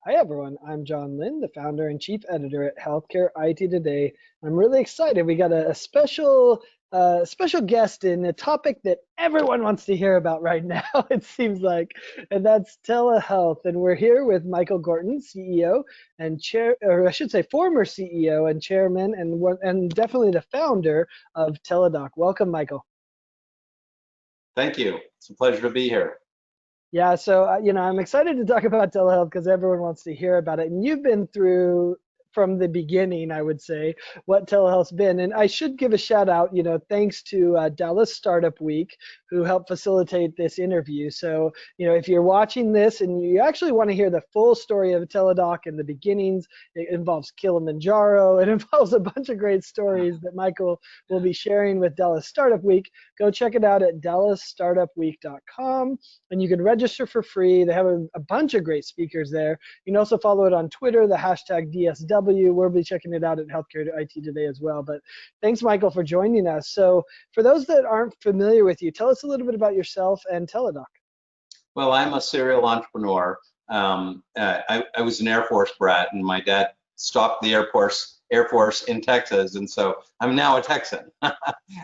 Hi everyone, I'm John Lynn, the founder and chief editor at Healthcare IT Today. I'm really excited. We got a special guest in a topic that everyone wants to hear about right now, it seems like, and that's telehealth. And we're here with Michael Gorton, CEO and chair, or I should say former CEO and chairman, and definitely the founder of Teladoc. Welcome, Michael. Thank you. It's a pleasure to be here. Yeah, so I'm excited to talk about telehealth because everyone wants to hear about it. And you've been through from the beginning, I would say, what telehealth's been. And I should give a shout out, thanks to Dallas Startup Week, who helped facilitate this interview. So, if you're watching this and you actually want to hear the full story of Teladoc and the beginnings, it involves Kilimanjaro. It involves a bunch of great stories that Michael will be sharing with Dallas Startup Week. Go check it out at dallasstartupweek.com. And you can register for free. They have a bunch of great speakers there. You can also follow it on Twitter, the hashtag DSW. We'll be checking it out at Healthcare IT Today as well. But thanks, Michael, for joining us. So for those that aren't familiar with you, tell us a little bit about yourself and Teladoc. Well, I'm a serial entrepreneur. I was an Air Force brat, and my dad stopped the Air Force in Texas, and so I'm now a Texan.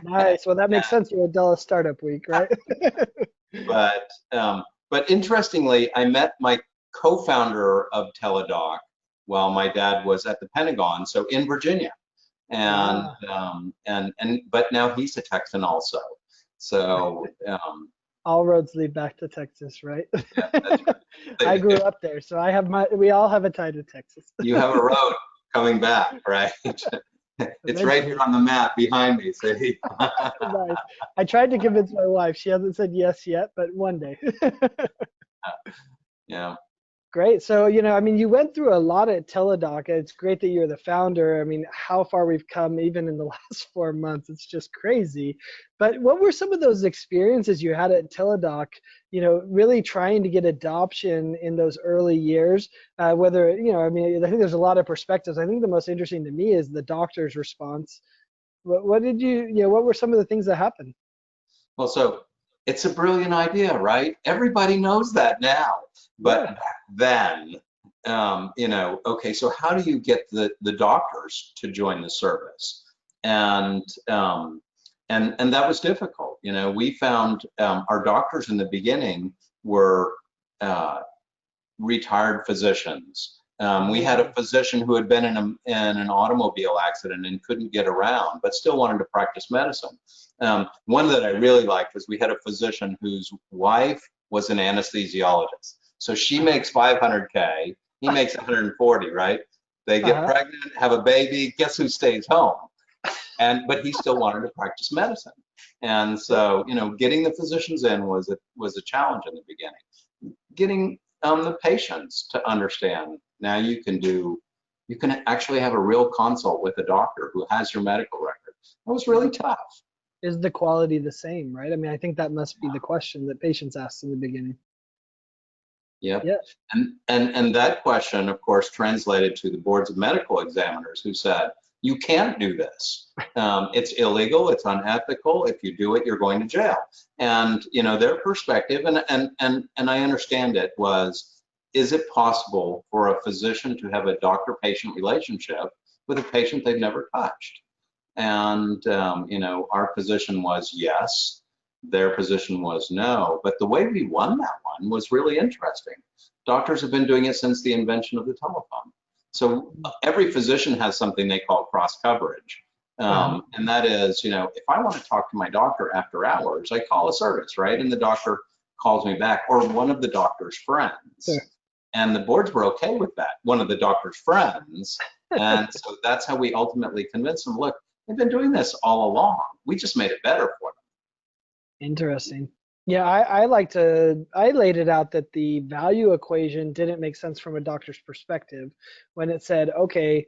Nice. Well, that makes sense. You're at Dallas Startup Week, right? But interestingly, I met my co-founder of Teladoc while my dad was at the Pentagon, so in Virginia, and but now he's a Texan also. So all roads lead back to Texas, right? Yeah, that's right. I grew up there, so we all have a tie to Texas. You have a road coming back, right? It's right here on the map behind me, see? Nice. I tried to convince my wife. She hasn't said yes yet, but one day. Yeah. Great. So, you went through a lot at Teladoc. It's great that you're the founder. I mean, how far we've come even in the last 4 months, it's just crazy. But what were some of those experiences you had at Teladoc, really trying to get adoption in those early years? Whether, I think there's a lot of perspectives. I think the most interesting to me is the doctor's response. What were some of the things that happened? Well, so it's a brilliant idea, right? Everybody knows that now. But back then, okay, so how do you get the doctors to join the service? And that was difficult. We found our doctors in the beginning were retired physicians. We had a physician who had been in an automobile accident and couldn't get around, but still wanted to practice medicine. One that I really liked was we had a physician whose wife was an anesthesiologist. So she makes 500K, he makes 140, right? They get pregnant, have a baby, guess who stays home? But he still wanted to practice medicine. And so, getting the physicians in was a challenge in the beginning. Getting the patients to understand. Now you can actually have a real consult with a doctor who has your medical record. That was really tough. Is the quality the same, right? I mean, I think that must be the question that patients asked in the beginning. Yep. Yeah. And that question, of course, translated to the boards of medical examiners who said, you can't do this. It's illegal, it's unethical. If you do it, you're going to jail. And their perspective, and I understand it, was, is it possible for a physician to have a doctor-patient relationship with a patient they've never touched? And our position was yes. Their position was no, but the way we won that one was really interesting. Doctors have been doing it since the invention of the telephone. So every physician has something they call cross coverage. And that is, if I want to talk to my doctor after hours, I call a service, right? And the doctor calls me back, or one of the doctor's friends. Sure. And the boards were okay with that, one of the doctor's friends. And so that's how we ultimately convinced them, look, they've been doing this all along. We just made it better for them. Interesting. Yeah, I laid it out that the value equation didn't make sense from a doctor's perspective when it said, okay,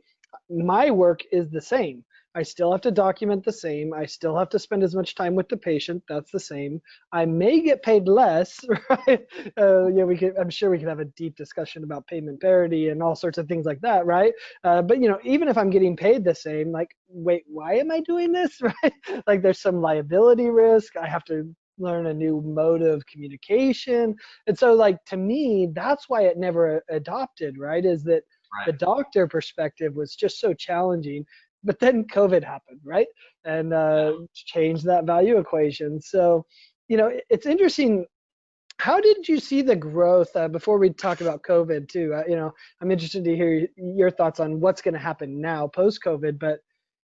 my work is the same. I still have to document the same. I still have to spend as much time with the patient. That's the same. I may get paid less, right? I'm sure we could have a deep discussion about payment parity and all sorts of things like that, right? But even if I'm getting paid the same, like, wait, why am I doing this, right? Like, there's some liability risk. I have to learn a new mode of communication. And so like to me, that's why it never adopted, right? Is that the Right. doctor perspective was just so challenging. But then COVID happened, right? And changed that value equation. So, it's interesting. How did you see the growth before we talk about COVID too? I'm interested to hear your thoughts on what's going to happen now post COVID. But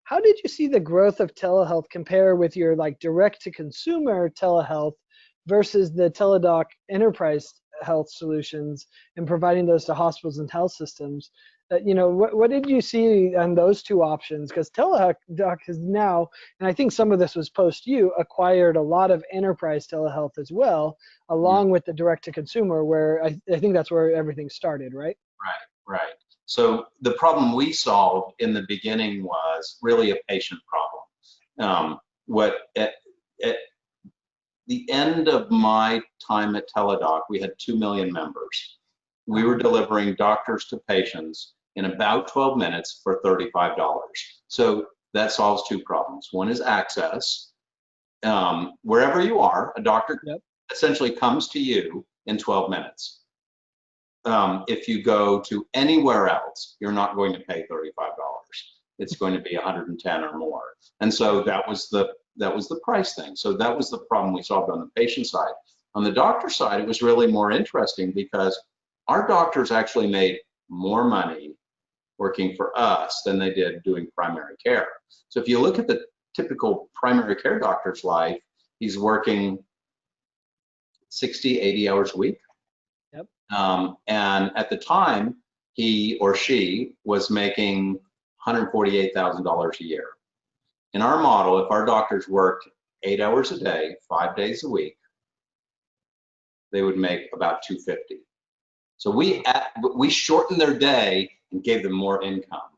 how did you see the growth of telehealth compare with your like direct to consumer telehealth versus the Teladoc enterprise health solutions and providing those to hospitals and health systems? What did you see on those two options? Because Teladoc has now, and I think some of this was post you, acquired a lot of enterprise telehealth as well, Mm, along with the direct to consumer, where I think that's where everything started, right? right, right. So the problem we solved in the beginning was really a patient problem. What at the end of my time at Teladoc, we had 2 million members. We were Uh-huh. delivering doctors to patients in about 12 minutes for $35. So that solves two problems. One is access. Wherever you are, a doctor Yep. essentially comes to you in 12 minutes. If you go to anywhere else, you're not going to pay $35. It's going to be 110 or more. And so that was the price thing. So that was the problem we solved on the patient side. On the doctor side, it was really more interesting because our doctors actually made more money working for us than they did doing primary care. So if you look at the typical primary care doctor's life, he's working 60, 80 hours a week. Yep. And at the time, he or she was making $148,000 a year. In our model, if our doctors worked 8 hours a day, 5 days a week, they would make about 250. So we shortened their day and gave them more income.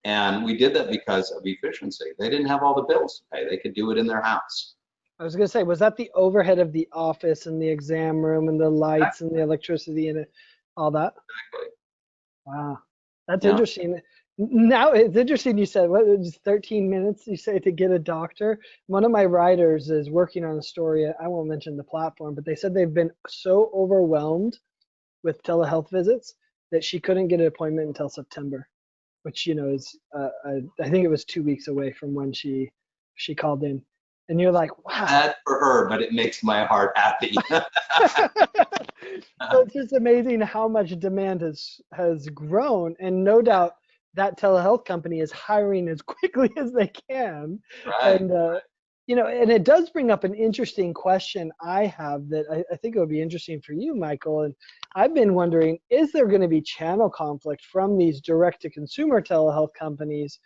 And we did that because of efficiency. They didn't have all the bills to pay. They could do it in their house. I was gonna say, was that the overhead of the office and the exam room and the lights and the electricity and all that? Exactly. Wow, that's Yeah. interesting. Now it's interesting you said what just 13 minutes you say to get a doctor. One of my writers is working on a story. I won't mention the platform, but they said they've been so overwhelmed with telehealth visits that she couldn't get an appointment until September, which is I think it was 2 weeks away from when she called in, and you're like, wow. Sad for her, but it makes my heart happy. So it's just amazing how much demand has grown, and no doubt that telehealth company is hiring as quickly as they can. Right. And and it does bring up an interesting question I have that I think it would be interesting for you, Michael. And I've been wondering, is there going to be channel conflict from these direct-to-consumer telehealth companies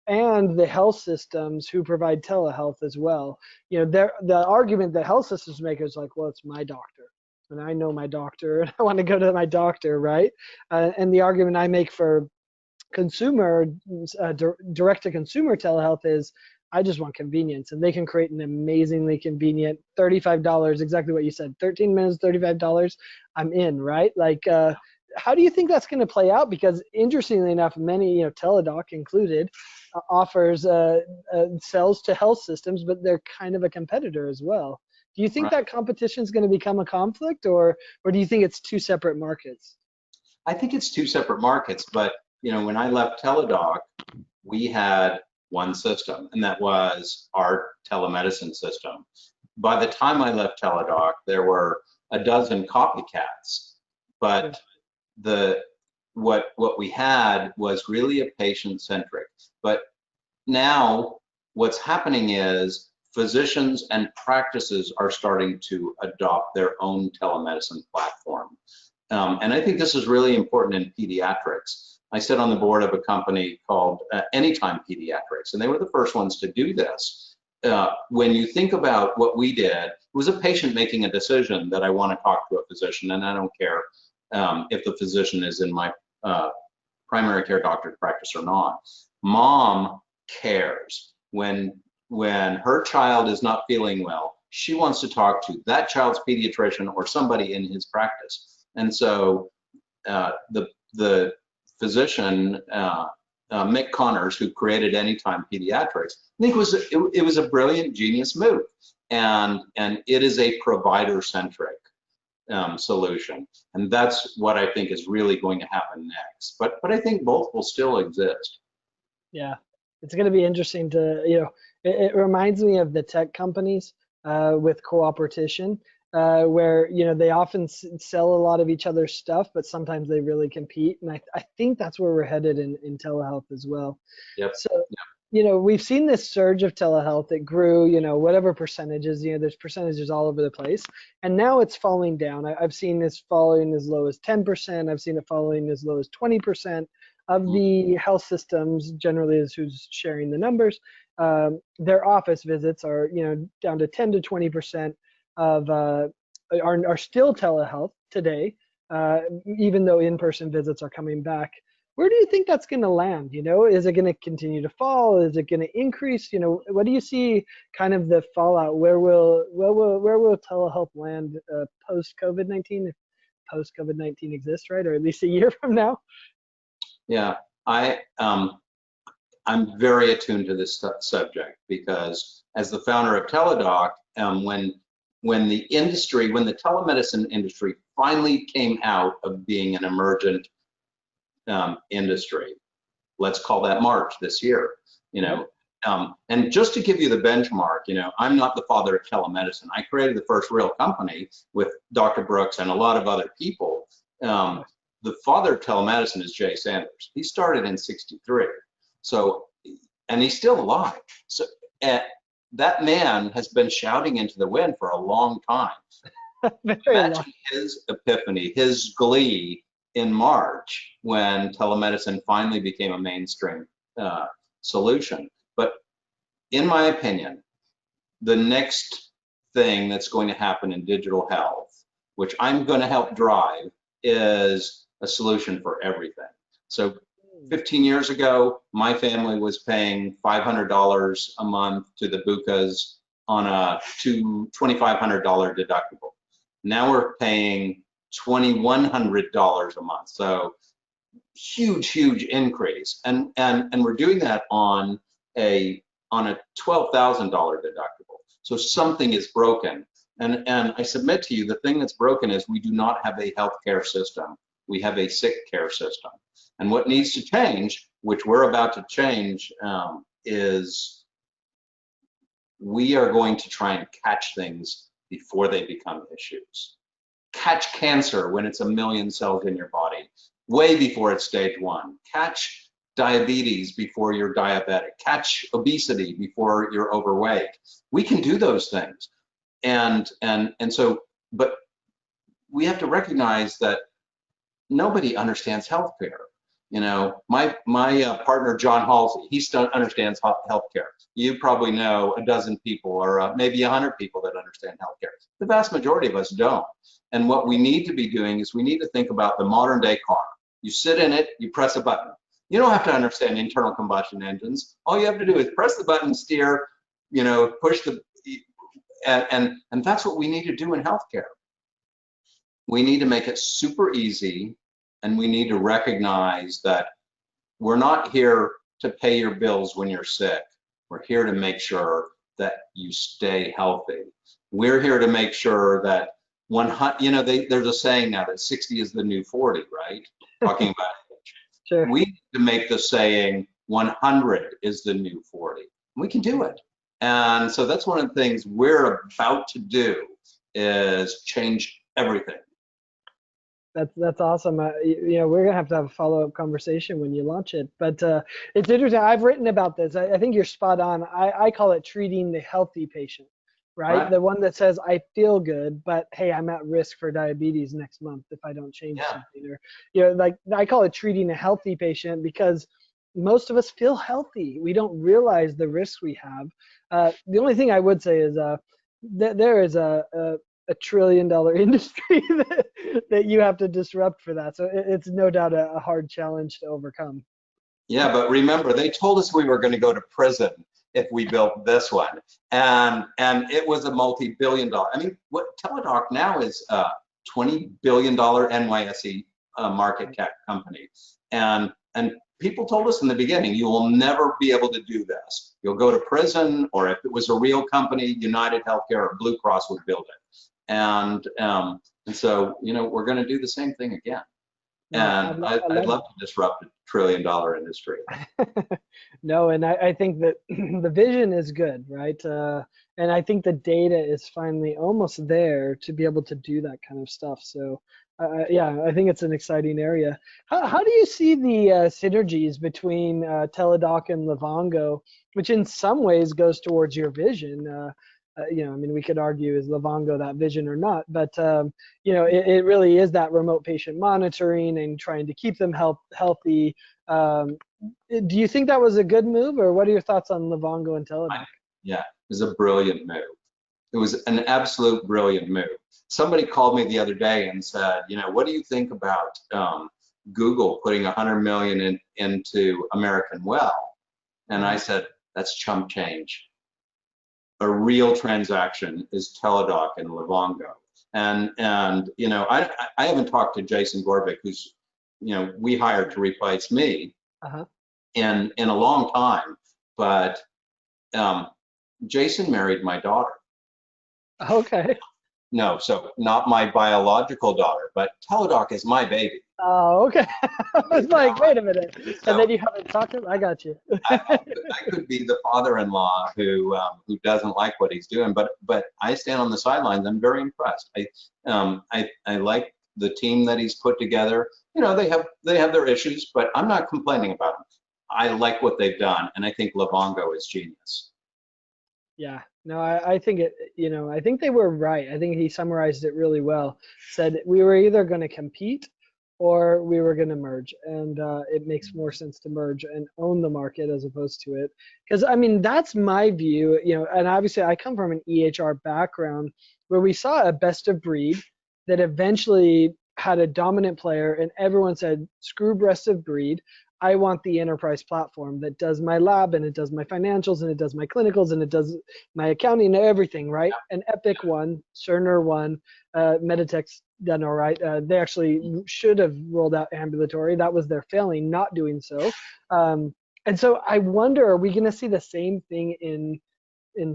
and the health systems who provide telehealth as well? The argument that health systems make is like, well, it's my doctor, and I know my doctor, and I want to go to my doctor, right? And the argument I make for consumer, direct-to-consumer telehealth is, I just want convenience, and they can create an amazingly convenient $35, exactly what you said, 13 minutes, $35, I'm in, right? Like, how do you think that's going to play out? Because interestingly enough, many, Teladoc included, offers sells to health systems, but they're kind of a competitor as well. Do you think Right. that competition is going to become a conflict, or do you think it's two separate markets? I think it's two separate markets, but when I left Teladoc, we had one system, and that was our telemedicine system. By the time I left Teladoc, there were a dozen copycats, Yeah. but the what we had was really a patient centric. But now what's happening is physicians and practices are starting to adopt their own telemedicine platform. And I think this is really important in pediatrics. I sit on the board of a company called Anytime Pediatrics, and they were the first ones to do this. When you think about what we did, it was a patient making a decision that I want to talk to a physician, and I don't care if the physician is in my primary care doctor's practice or not. Mom cares. When her child is not feeling well, she wants to talk to that child's pediatrician or somebody in his practice. And so the physician Mick Connors, who created Anytime Pediatrics, I think it was a brilliant, genius move, and it is a provider-centric solution, and that's what I think is really going to happen next. But I think both will still exist. Yeah, it's going to be interesting to, it reminds me of the tech companies with cooperation, where, they often sell a lot of each other's stuff, but sometimes they really compete. And I think that's where we're headed in telehealth as well. Yep. So, Yep. We've seen this surge of telehealth. It grew, whatever percentages, there's percentages all over the place. And now it's falling down. I've seen this falling as low as 10%. I've seen it falling as low as 20% of the health systems, generally is who's sharing the numbers. Their office visits are, down to 10 to 20% of are still telehealth today, even though in-person visits are coming back. Where do you think that's going to land? Is it going to continue to fall? Is it going to increase? What do you see kind of the fallout? Where will telehealth land post COVID-19, if post COVID-19 exists, right? Or at least a year from now? Yeah, I'm very attuned to this subject because as the founder of Teladoc, when the telemedicine industry finally came out of being an emergent industry, let's call that March this year, and just to give you the benchmark, I'm not the father of telemedicine. I created the first real company with Dr. Brooks and a lot of other people. The father of telemedicine is Jay Sanders. He started in '63, so, and he's still alive. So that man has been shouting into the wind for a long time. Imagine his epiphany, his glee in March when telemedicine finally became a mainstream solution. But in my opinion, the next thing that's going to happen in digital health, which I'm going to help drive, is a solution for everything. So 15 years ago, my family was paying $500 a month to the BUCAs on a $2,500 deductible. Now we're paying $2,100 a month. So huge increase. And we're doing that on a $12,000 deductible. So something is broken. And I submit to you, the thing that's broken is we do not have a healthcare system. We have a sick care system. And what needs to change, which we're about to change, is we are going to try and catch things before they become issues. Catch cancer when it's 1 million cells in your body, way before it's stage 1. Catch diabetes before you're diabetic. Catch obesity before you're overweight. We can do those things. And so, but we have to recognize that nobody understands healthcare. My partner, John Halsey, he still understands healthcare. You probably know a dozen people or maybe 100 people that understand healthcare. The vast majority of us don't. And what we need to be doing is we need to think about the modern day car. You sit in it, you press a button. You don't have to understand internal combustion engines. All you have to do is press the button, steer, push the, and that's what we need to do in healthcare. We need to make it super easy, and we need to recognize that we're not here to pay your bills when you're sick. We're here to make sure that you stay healthy. We're here to make sure that there's a saying now that 60 is the new 40, right? Talking about age. Sure. We need to make the saying 100 is the new 40. We can do it. And so that's one of the things we're about to do, is change everything. That's awesome. We're gonna have to have a follow-up conversation when you launch it. But it's interesting. I've written about this. I think you're spot on. I call it treating the healthy patient, right? The one that says, I feel good, but hey, I'm at risk for diabetes next month if I don't change something. Or, like I call it treating a healthy patient, because most of us feel healthy. We don't realize the risks we have. The only thing I would say is there is a $1 trillion industry that you have to disrupt for that. So it's no doubt a hard challenge to overcome. Yeah, but remember, they told us we were going to go to prison if we built this one, and it was a multi-billion-dollar. I mean, what Teladoc now is a $20 billion NYSE market cap company, and people told us in the beginning, you will never be able to do this. You'll go to prison, or if it was a real company, United Healthcare or Blue Cross would build it. And so, we're going to do the same thing again. No, And I'd love to disrupt a trillion-dollar industry. No, and I think that the vision is good, right? And I think the data is finally almost there to be able to do that kind of stuff. So, yeah, I think it's an exciting area. How do you see the synergies between Teladoc and Livongo, which in some ways goes towards your vision? I mean, we could argue, is Livongo that vision or not, but it really is that remote patient monitoring and trying to keep them healthy. Do you think that was a good move, or what are your thoughts on Livongo and Teladoc? Yeah, it was a brilliant move. It was an absolute brilliant move. Somebody called me the other day and said, what do you think about Google putting 100 million into American Well? And I said, that's chump change. A real transaction is Teladoc and Livongo. And I haven't talked to Jason Gorbick, who's we hired to replace me in a long time, but Jason married my daughter. Okay. No, so not my biological daughter, but Teladoc is my baby. Oh, okay. I was like, wait a minute. And then you haven't talked to him? I got you. I could be the father-in-law who doesn't like what he's doing, but I stand on the sidelines. I'm very impressed. I like the team that he's put together. They have their issues, but I'm not complaining about them. I like what they've done, and I think Livongo is genius. Yeah, no, I think I think they were right. I think he summarized it really well. Said we were either going to compete or we were going to merge, and it makes more sense to merge and own the market as opposed to it. Because I mean, that's my view. And obviously I come from an EHR background where we saw a best of breed that eventually had a dominant player, and everyone said, screw best of breed. I want the enterprise platform that does my lab, and it does my financials, and it does my clinicals, and it does my accounting and everything, right? And Epic won, Cerner won, Meditech's done all right. They actually should have rolled out ambulatory. That was their failing, not doing so. And so I wonder, are we going to see the same thing in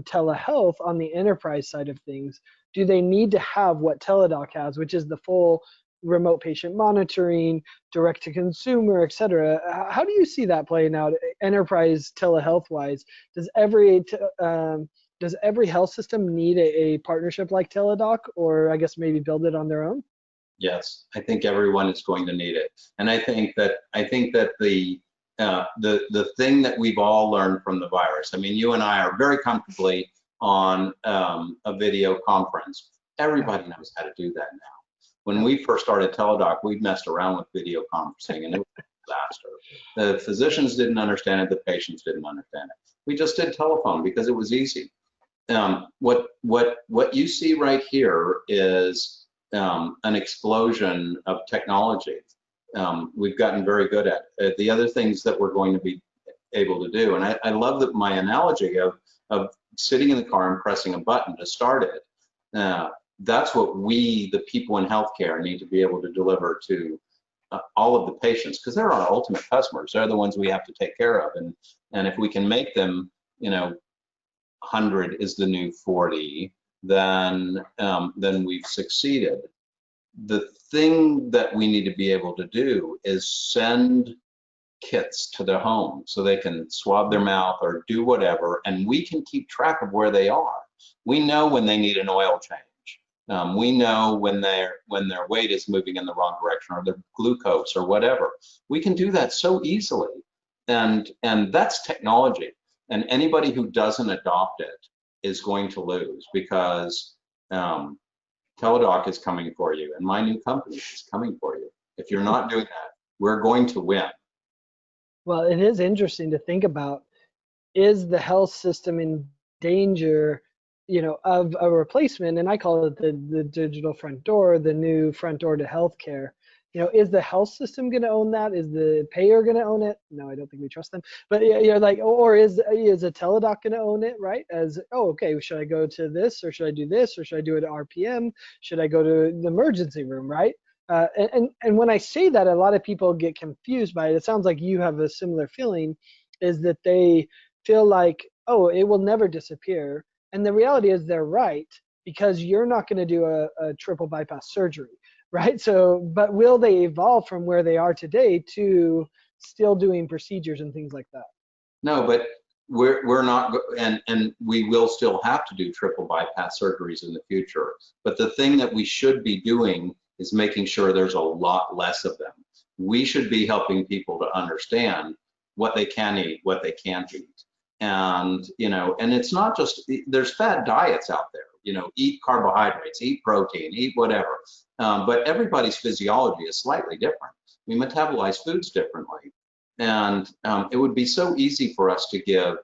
telehealth on the enterprise side of things? Do they need to have what Teladoc has, which is the full remote patient monitoring, direct to consumer, et cetera? How do you see that playing out enterprise telehealth wise? Does every health system need a partnership like Teladoc, or I guess maybe build it on their own? Yes, I think everyone is going to need it, and I think that the thing that we've all learned from the virus. I mean, you and I are very comfortably on a video conference. Everybody knows how to do that now. When we first started Teladoc, we messed around with video conferencing, and it was a disaster. The physicians didn't understand it, the patients didn't understand it. We just did telephone because it was easy. What you see right here is an explosion of technology. We've gotten very good at it. The other things that we're going to be able to do, and I love that my analogy of sitting in the car and pressing a button to start it. That's what we, the people in healthcare, need to be able to deliver to all of the patients, because they're our ultimate customers. They're the ones we have to take care of, and if we can make them, 100 is the new 40, then we've succeeded. The thing that we need to be able to do is send kits to their home so they can swab their mouth or do whatever, and we can keep track of where they are. We know when they need an oil change. We know when their weight is moving in the wrong direction, or their glucose or whatever. We can do that so easily, and that's technology. And anybody who doesn't adopt it is going to lose, because Teladoc is coming for you, and my new company is coming for you. If you're not doing that, we're going to win. Well, it is interesting to think about, is the health system in danger, of a replacement? And I call it the digital front door, the new front door to healthcare. Is the health system going to own that? Is the payer going to own it? No, I don't think we trust them. But or is a Teladoc going to own it, right? As, oh, okay, should I go to this, or should I do this, or should I do it at RPM? Should I go to the emergency room, right? And when I say that, a lot of people get confused by it. It sounds like you have a similar feeling, is that they feel like, oh, it will never disappear. And the reality is they're right, because you're not going to do a triple bypass surgery, right? So, but will they evolve from where they are today to still doing procedures and things like that? No, but we're not, and we will still have to do triple bypass surgeries in the future. But the thing that we should be doing is making sure there's a lot less of them. We should be helping people to understand what they can eat, what they can't eat. And, and it's not just, there's fad diets out there, eat carbohydrates, eat protein, eat whatever. But everybody's physiology is slightly different. We metabolize foods differently. And it would be so easy for us to give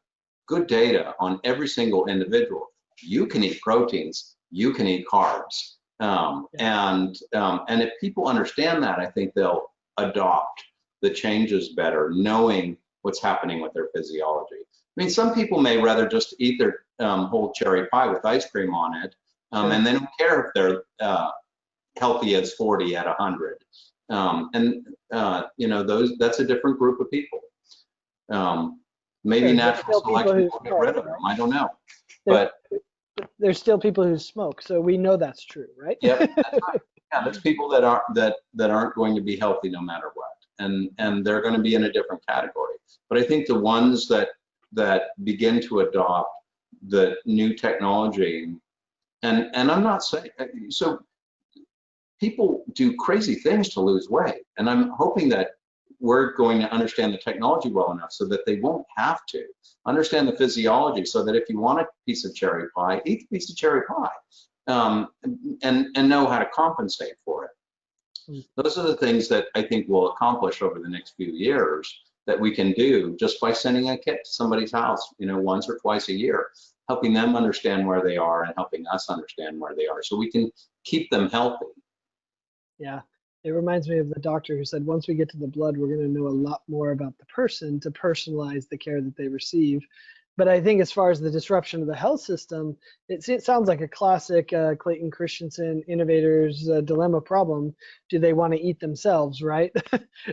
good data on every single individual. You can eat proteins, you can eat carbs. And if people understand that, I think they'll adopt the changes better, knowing what's happening with their physiology. I mean, some people may rather just eat their whole cherry pie with ice cream on it, and they don't care if they're healthy as 40 at 100. That's a different group of people. Maybe natural selection will get rid of them. I don't know. But there's still people who smoke, so we know that's true, right? Yep, that's right. Yeah, there's people that aren't going to be healthy no matter what, and they're going to be in a different category. But I think the ones that begin to adopt the new technology, and I'm not saying so. People do crazy things to lose weight, and I'm hoping that we're going to understand the technology well enough so that they won't have to understand the physiology, so that if you want a piece of cherry pie, eat the piece of cherry pie, and know how to compensate for it. Those are the things that I think we'll accomplish over the next few years, that we can do just by sending a kit to somebody's house, once or twice a year, helping them understand where they are and helping us understand where they are, so we can keep them healthy. Yeah, it reminds me of the doctor who said, once we get to the blood, we're going to know a lot more about the person to personalize the care that they receive. But I think as far as the disruption of the health system, it sounds like a classic Clayton Christensen innovators dilemma problem. Do they want to eat themselves, right?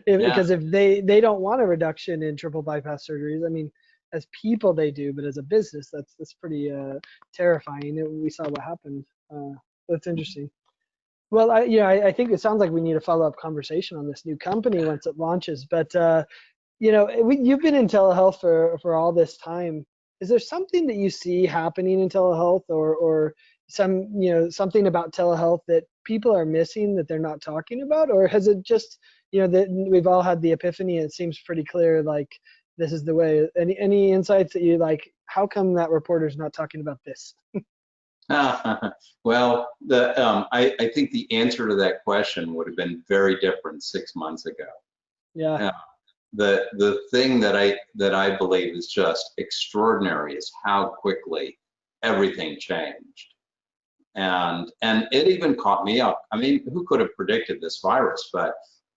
Because if they don't want a reduction in triple bypass surgeries, I mean, as people they do, but as a business, that's pretty terrifying. We saw what happened. That's interesting. Well, I think it sounds like we need a follow-up conversation on this new company once it launches. But you've been in telehealth for all this time. Is there something that you see happening in telehealth, or something about telehealth that people are missing that they're not talking about, or has it just that we've all had the epiphany and it seems pretty clear like this is the way? Any insights that you like? How come that reporter's not talking about this? Well, I think the answer to that question would have been very different 6 months ago. Yeah. The thing that I believe is just extraordinary is how quickly everything changed, and it even caught me up. I mean, who could have predicted this virus? But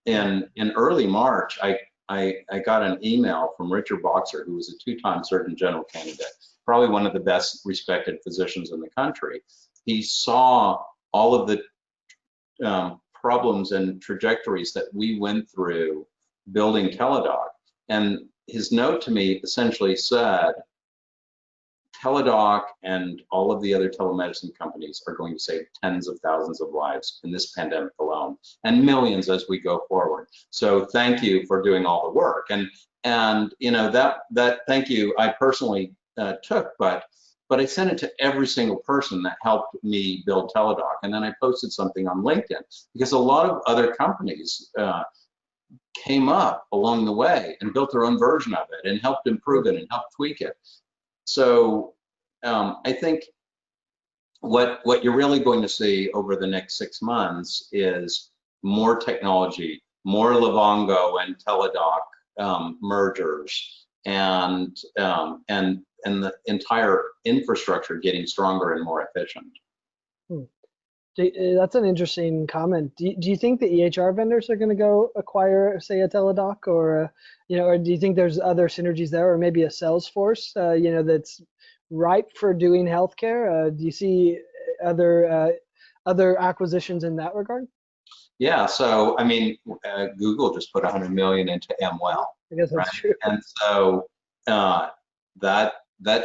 in early March, I got an email from Richard Boxer, who was a 2-time Surgeon General candidate, probably one of the best respected physicians in the country. He saw all of the problems and trajectories that we went through building Teladoc. And his note to me essentially said, Teladoc and all of the other telemedicine companies are going to save tens of thousands of lives in this pandemic alone, and millions as we go forward. So thank you for doing all the work. And that thank you I personally took, but I sent it to every single person that helped me build Teladoc. And then I posted something on LinkedIn, because a lot of other companies came up along the way and built their own version of it and helped improve it and helped tweak it. So I think what you're really going to see over the next 6 months is more technology, more Livongo and Teladoc mergers, and the entire infrastructure getting stronger and more efficient. That's an interesting comment. Do you think the EHR vendors are going to go acquire, say, a Teladoc, or or do you think there's other synergies there, or maybe a Salesforce, that's ripe for doing healthcare? Do you see other acquisitions in that regard? Yeah, so I mean, Google just put 100 million into MWell, I guess right? that's true. And so uh, that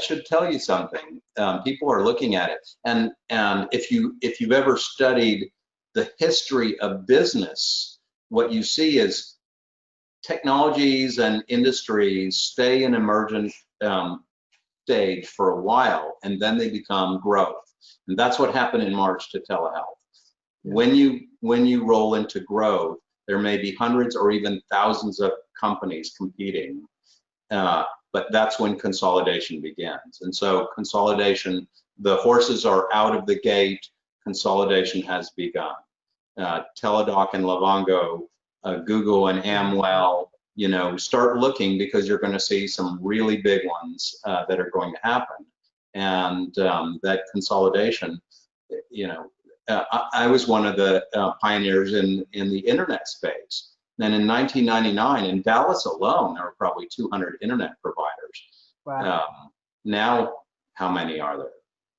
should tell you something. People are looking at it, and if you've ever studied the history of business, what you see is technologies and industries stay in emergent stage for a while, and then they become growth, and that's what happened in March to telehealth. Yeah. When you roll into growth, there may be hundreds or even thousands of companies competing, but that's when consolidation begins. And so consolidation, the horses are out of the gate, consolidation has begun. Teladoc and Livongo, Google and Amwell, start looking, because you're going to see some really big ones that are going to happen. And that consolidation, I was one of the pioneers in the internet space. And in 1999, in Dallas alone, there were probably 200 internet providers. Wow. Now, how many are there?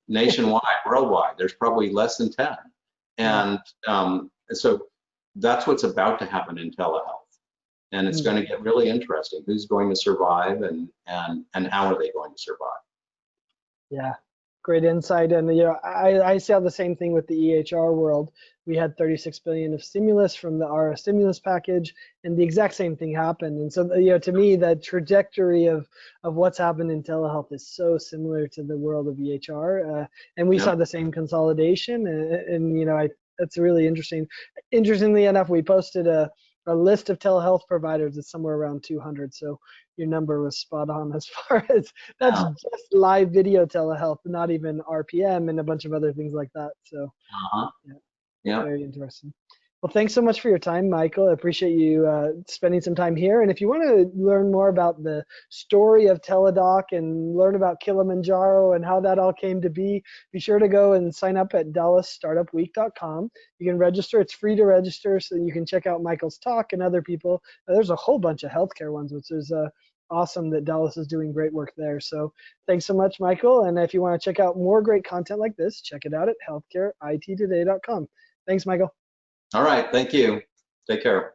Nationwide, worldwide, there's probably less than 10. And so that's what's about to happen in telehealth. And it's going to get really interesting. Who's going to survive, and how are they going to survive? Yeah, great insight. And I saw the same thing with the EHR world. We had 36 billion of stimulus from our stimulus package, and the exact same thing happened. And so, to me, the trajectory of what's happened in telehealth is so similar to the world of EHR. And we saw the same consolidation. And that's really interesting. Interestingly enough, we posted a list of telehealth providers. It's somewhere around 200. So your number was spot on as far as that's just live video telehealth, not even RPM and a bunch of other things like that. So very interesting. Well, thanks so much for your time, Michael. I appreciate you spending some time here. And if you want to learn more about the story of Teladoc and learn about Kilimanjaro and how that all came to be sure to go and sign up at DallasStartupWeek.com. You can register. It's free to register, so you can check out Michael's talk and other people. There's a whole bunch of healthcare ones, which is awesome that Dallas is doing great work there. So thanks so much, Michael. And if you want to check out more great content like this, check it out at healthcareittoday.com. Thanks, Michael. All right, thank you. Take care.